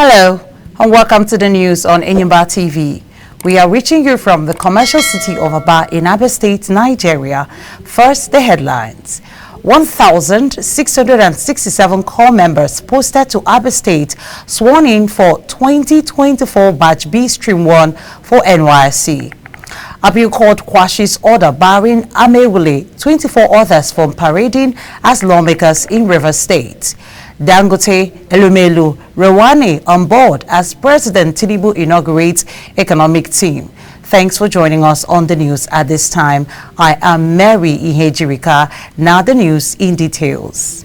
Hello and welcome to the news on Enyimba TV. We are reaching you from the commercial city of Aba in Abia State, Nigeria. First, the headlines. 1,667 core members posted to Abia State sworn in for 2024 Batch B Stream 1 for NYSC. Appeal Court quashes order barring Amewule, 24 others from parading as lawmakers in Rivers State. Dangote, Elumelu, Rewane on board as President Tinubu inaugurates economic team. Thanks for joining us on the news at this time. I am Mary Ihejirika. Now the news in details.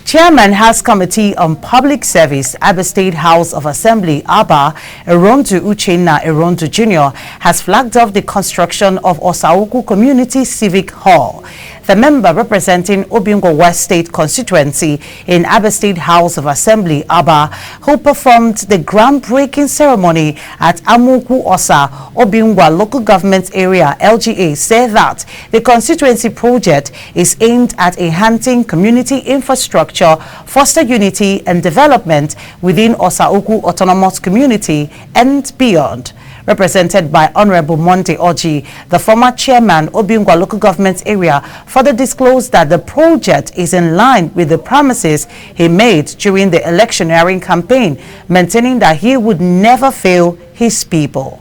Chairman House Committee on Public Service, Abia State House of Assembly, Aba, Erondu Uchenna Erondu Jr., has flagged off the construction of Ajaokuta Community Civic Hall. The member representing Obingo West State constituency in Abia State House of Assembly, Aba, who performed the groundbreaking ceremony at Amuku Osa, Obingwa Local Government Area, LGA, said that the constituency project is aimed at enhancing community infrastructure, foster unity and development within Ajaokuta Autonomous Community and beyond. Represented by Honorable Monte Oji, the former chairman, Obingwa Local Government Area, further disclosed that the project is in line with the promises he made during the electioneering campaign, maintaining that he would never fail his people.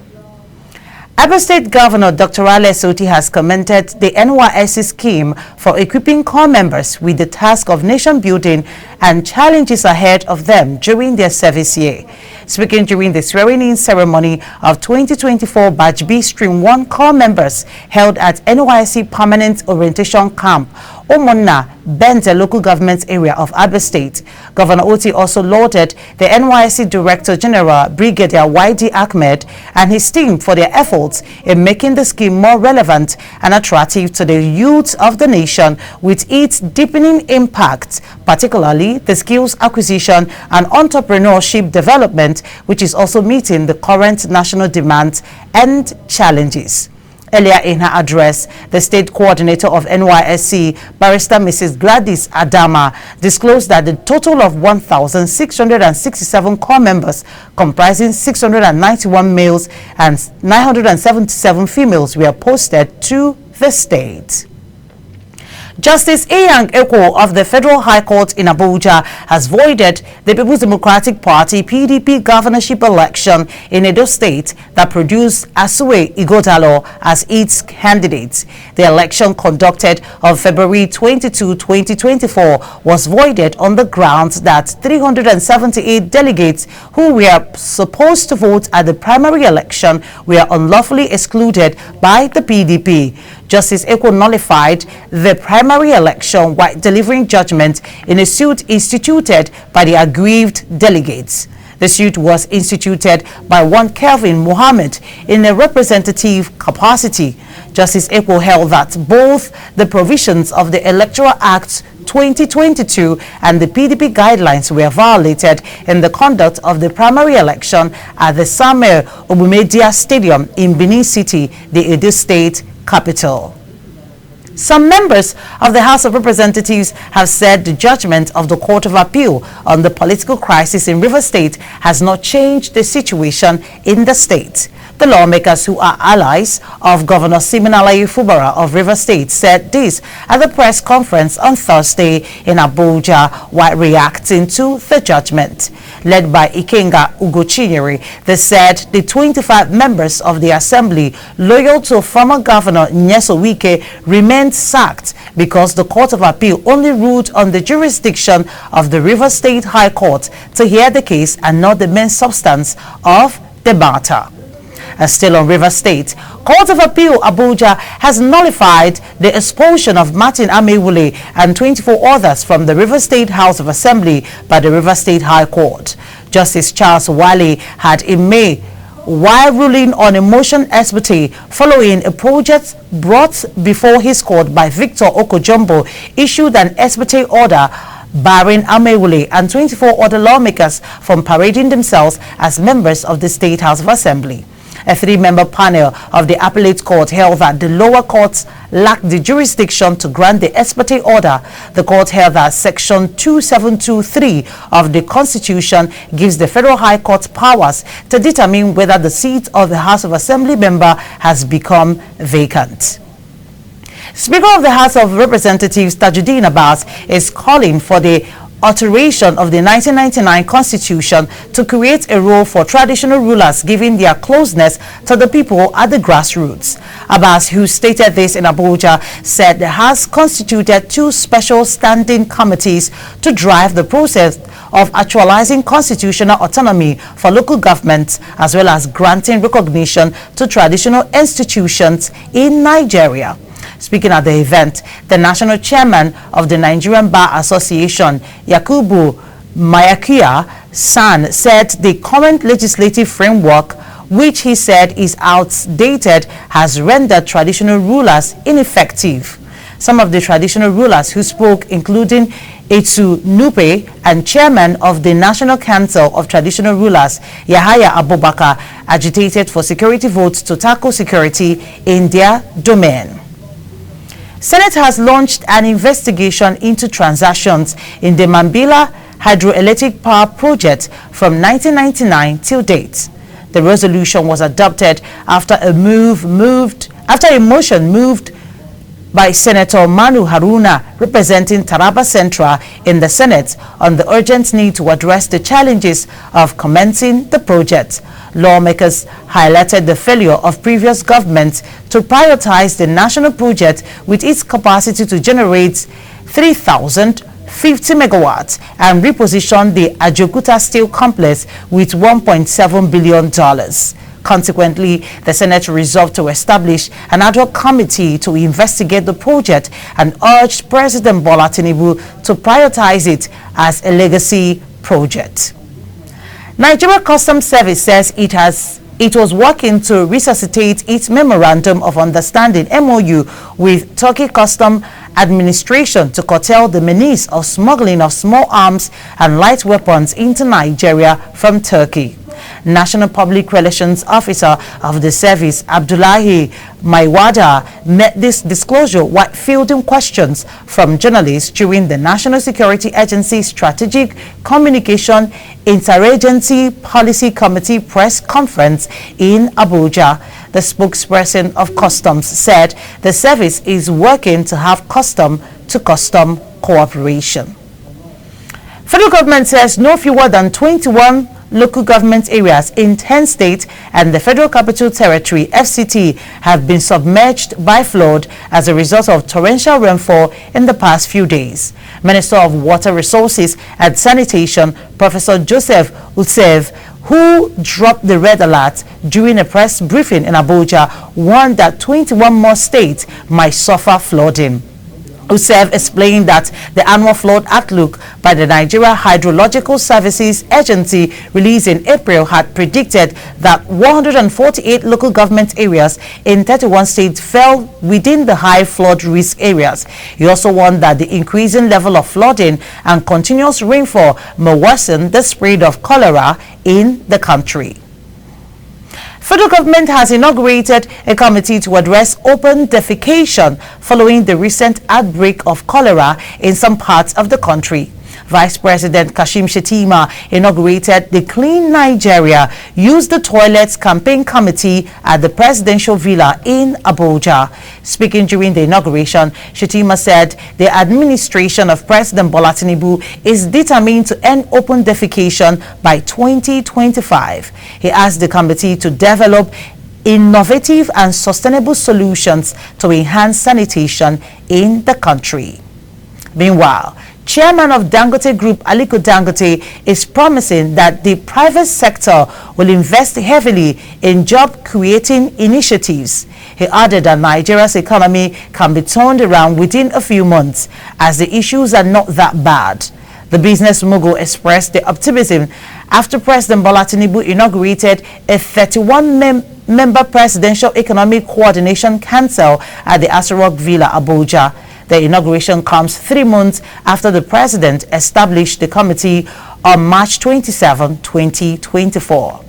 Abia State Governor Dr. Ale Soti has commented the NYSC scheme for equipping core members with the task of nation building and challenges ahead of them during their service year. Speaking during the swearing-in ceremony of 2024 Batch B Stream 1 core members held at NYSC Permanent Orientation Camp, Omonna, Benze Local Government Area of Abia State, Governor Oti also lauded the NYSC Director General Brigadier Wike Ahmed and his team for their efforts in making the scheme more relevant and attractive to the youth of the nation with its deepening impact, particularly the skills acquisition and entrepreneurship development, which is also meeting the current national demands and challenges. Earlier in her address, the state coordinator of NYSC, Barrister Mrs. Gladys Adama, disclosed that the total of 1,667 core members, comprising 691 males and 977 females, were posted to the state. Justice Eyang Eko of the Federal High Court in Abuja has voided the People's Democratic Party (PDP) governorship election in Edo State that produced Asue Igodalo as its candidate. The election conducted on February 22, 2024 was voided on the grounds that 378 delegates who were supposed to vote at the primary election were unlawfully excluded by the PDP. Justice Eko nullified the primary election while delivering judgment in a suit instituted by the aggrieved delegates. The suit was instituted by one Kelvin Mohammed in a representative capacity. Justice Eko held that both the provisions of the Electoral Act 2022 and the PDP guidelines were violated in the conduct of the primary election at the Samuel Obumedia Stadium in Benin City, the Edo State capital. Some members of the House of Representatives have said the judgment of the Court of Appeal on the political crisis in Rivers State has not changed the situation in the state. The lawmakers, who are allies of Governor Siminalayi Fubara of Rivers State, said this at the press conference on Thursday in Abuja while reacting to the judgment. Led by Ikenga Ugochinyere, they said the 25 members of the Assembly loyal to former Governor Nyeso Wike remained sacked because the Court of Appeal only ruled on the jurisdiction of the Rivers State High Court to hear the case and not the main substance of the matter. Still on Rivers State, Court of Appeal Abuja has nullified the expulsion of Martin Amewule and 24 others from the Rivers State House of Assembly by the Rivers State High Court. Justice Charles Wale had in May, while ruling on a motion experte following a project brought before his court by Victor Okojumbo, issued an experte order barring Amewule and 24 other lawmakers from parading themselves as members of the State House of Assembly. A 3-member panel of the appellate court held that the lower courts lacked the jurisdiction to grant the ex parte order. The court held that Section 2723 of the Constitution gives the Federal High Court powers to determine whether the seat of the House of Assembly member has become vacant. Speaker of the House of Representatives Tajuddin Abbas is calling for the alteration of the 1999 Constitution to create a role for traditional rulers, given their closeness to the people at the grassroots. Abbas, who stated this in Abuja, said the House constituted 2 special standing committees to drive the process of actualizing constitutional autonomy for local governments, as well as granting recognition to traditional institutions in Nigeria. Speaking at the event, the national chairman of the Nigerian Bar Association, Yakubu Mayakia San, said the current legislative framework, which he said is outdated, has rendered traditional rulers ineffective. Some of the traditional rulers who spoke, including Etu Nupe and chairman of the National Council of Traditional Rulers, Yahaya Abubakar, agitated for security votes to tackle security in their domain. Senate has launched an investigation into transactions in the Mambilla Hydroelectric Power Project from 1999 till date. The resolution was adopted after a motion moved by Senator Manu Haruna, representing Taraba Central in the Senate, on the urgent need to address the challenges of commencing the project. Lawmakers highlighted the failure of previous governments to prioritize the national project with its capacity to generate 3,050 megawatts and reposition the Ajaokuta Steel Complex with $1.7 billion. Consequently, the Senate resolved to establish an ad-hoc committee to investigate the project and urged President Bola Tinubu to prioritize it as a legacy project. Nigeria Customs Service says it was working to resuscitate its Memorandum of Understanding MOU with Turkey Custom Administration to curtail the menace of smuggling of small arms and light weapons into Nigeria from Turkey. National Public Relations Officer of the service, Abdullahi Maiwada, met this disclosure while fielding questions from journalists during the National Security Agency Strategic Communication Interagency Policy Committee press conference in Abuja. The spokesperson of Customs said the service is working to have custom-to-custom cooperation. Federal government says no fewer than 21 local government areas in 10 states and the Federal Capital Territory (FCT) have been submerged by flood as a result of torrential rainfall in the past few days. Minister of Water Resources and Sanitation, Professor Joseph Utsev, who dropped the red alert during a press briefing in Abuja, warned that 21 more states might suffer flooding. Utsev explained that the annual flood outlook by the Nigeria Hydrological Services Agency released in April had predicted that 148 local government areas in 31 states fell within the high flood risk areas. He also warned that the increasing level of flooding and continuous rainfall may worsen the spread of cholera in the country. Federal government has inaugurated a committee to address open defecation following the recent outbreak of cholera in some parts of the country. Vice President Kashim Shatima inaugurated the Clean Nigeria Use the Toilets campaign committee at the presidential villa in Abuja. Speaking during the inauguration, Shatima said the administration of President Bola Tinubu is determined to end open defecation by 2025. He asked the committee to develop innovative and sustainable solutions to enhance sanitation in the country. Meanwhile, Chairman of Dangote Group, Aliko Dangote, is promising that the private sector will invest heavily in job-creating initiatives. He added that Nigeria's economy can be turned around within a few months, as the issues are not that bad. The business mogul expressed the optimism after President Bola Tinubu inaugurated a 31-member Presidential Economic Coordination Council at the Aso Rock Villa, Abuja. The inauguration comes 3 months after the president established the committee on March 27, 2024.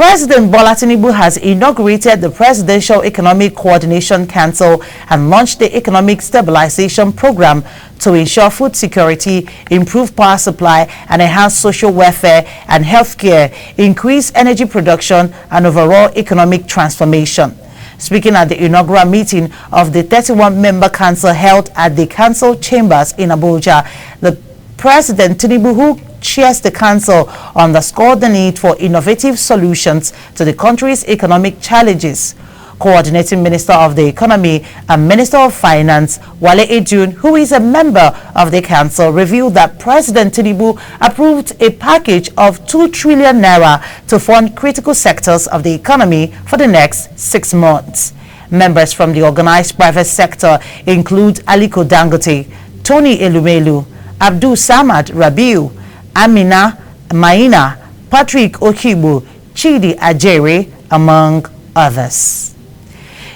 President Bola Tinubu has inaugurated the Presidential Economic Coordination Council and launched the Economic Stabilization Program to ensure food security, improve power supply, and enhance social welfare and healthcare, increase energy production, and overall economic transformation. Speaking at the inaugural meeting of the 31-member council held at the council chambers in Abuja, the President Tinubu, who chairs the council, underscored the need for innovative solutions to the country's economic challenges. Coordinating Minister of the Economy and Minister of Finance, Wale Ejun, who is a member of the council, revealed that President Tinubu approved a package of 2 trillion naira to fund critical sectors of the economy for the next 6 months. Members from the organized private sector include Aliko Dangote, Tony Elumelu, Abdul Samad Rabiu, Amina Maina, Patrick Okibu, Chidi Ajere, among others.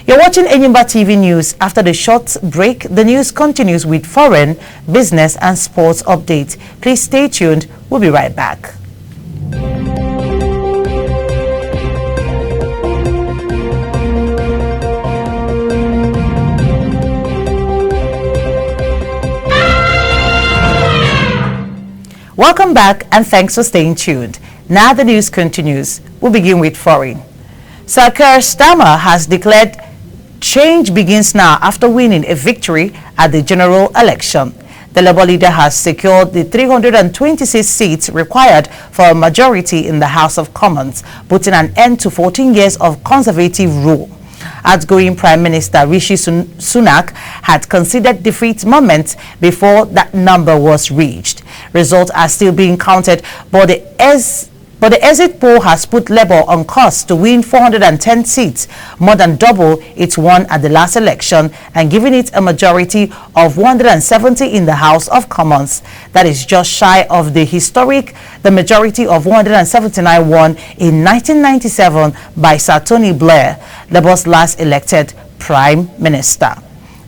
You're watching Enyimba TV News. After the short break, the news continues with foreign, business and sports updates. Please stay tuned. We'll be right back. Welcome back and thanks for staying tuned. Now the news continues. We'll begin with foreign. Sir Keir Starmer has declared change begins now after winning a victory at the general election. The Labour leader has secured the 326 seats required for a majority in the House of Commons, putting an end to 14 years of Conservative rule. Outgoing Prime Minister Rishi Sunak had considered defeat moments before that number was reached. Results are still being counted, but the exit poll has put Labour on course to win 410 seats, more than double it won at the last election, and giving it a majority of 170 in the House of Commons. That is just shy of the majority of 179 won in 1997 by Sir Tony Blair, Labour's last elected Prime Minister.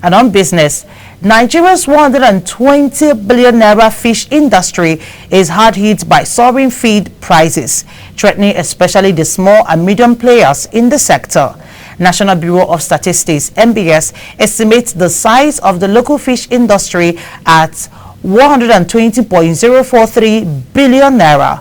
And on business, Nigeria's 120 billion naira fish industry is hard hit by soaring feed prices, threatening especially the small and medium players in the sector. National Bureau of Statistics (NBS) estimates the size of the local fish industry at 120.043 billion naira.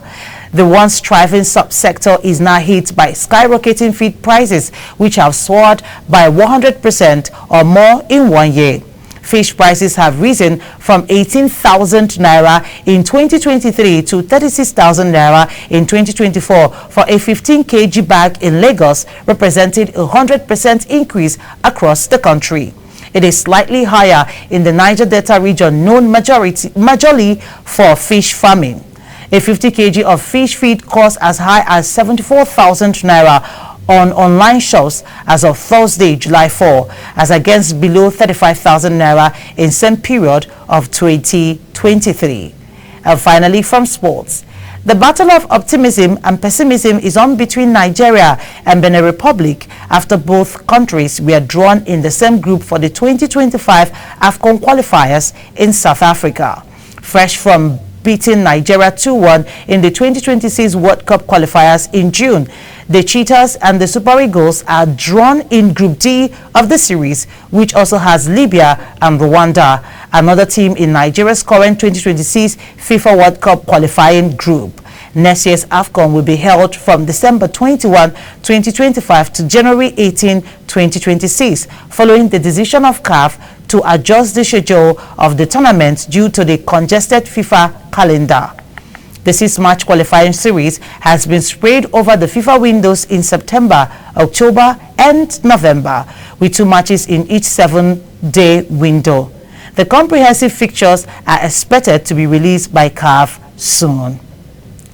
The once thriving subsector is now hit by skyrocketing feed prices, which have soared by 100% or more in 1 year. Fish prices have risen from 18,000 naira in 2023 to 36,000 naira in 2024 for a 15 kg bag in Lagos, representing a 100% increase across the country. It is slightly higher in the Niger Delta region, known majorly for fish farming. A 50 kg of fish feed costs as high as 74,000 naira on online shops as of Thursday, July 4, as against below 35,000 naira in same period of 2023. And finally, from sports, the battle of optimism and pessimism is on between Nigeria and Benin Republic after both countries were drawn in the same group for the 2025 AFCON qualifiers in South Africa. Fresh from beating Nigeria 2-1 in the 2026 World Cup qualifiers in June, the Cheetahs and the Super Eagles are drawn in Group D of the series, which also has Libya and Rwanda, another team in Nigeria's current 2026 FIFA World Cup qualifying group. Next year's AFCON will be held from December 21, 2025 to January 18, 2026, following the decision of CAF to adjust the schedule of the tournament due to the congested FIFA calendar. The 6-match qualifying series has been spread over the FIFA windows in September, October, and November, with 2 matches in each 7-day window. The comprehensive fixtures are expected to be released by CAF soon.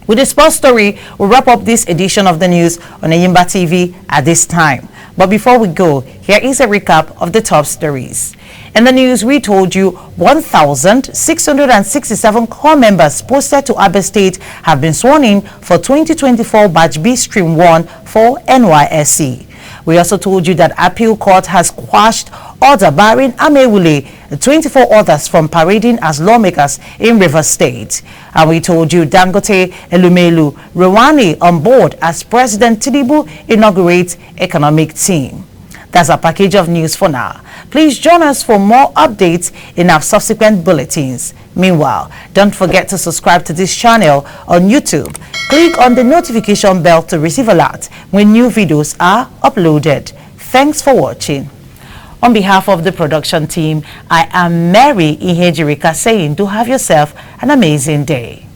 With the sports story, we'll wrap up this edition of the news on Enyimba TV at this time. But before we go, here is a recap of the top stories. In the news, we told you 1,667 corps members posted to Abia State have been sworn in for 2024 Batch B Stream 1 for NYSC. We also told you that appeal court has quashed order barring Amewule, 24 others from parading as lawmakers in Rivers State. And we told you Dangote, Elumelu, Rwani on board as President Tinubu inaugurates economic team. That's our package of news for now. Please join us for more updates in our subsequent bulletins. Meanwhile, don't forget to subscribe to this channel on YouTube. Click on the notification bell to receive alerts when new videos are uploaded. Thanks for watching. On behalf of the production team, I am Mary Ihejirika saying do have yourself an amazing day.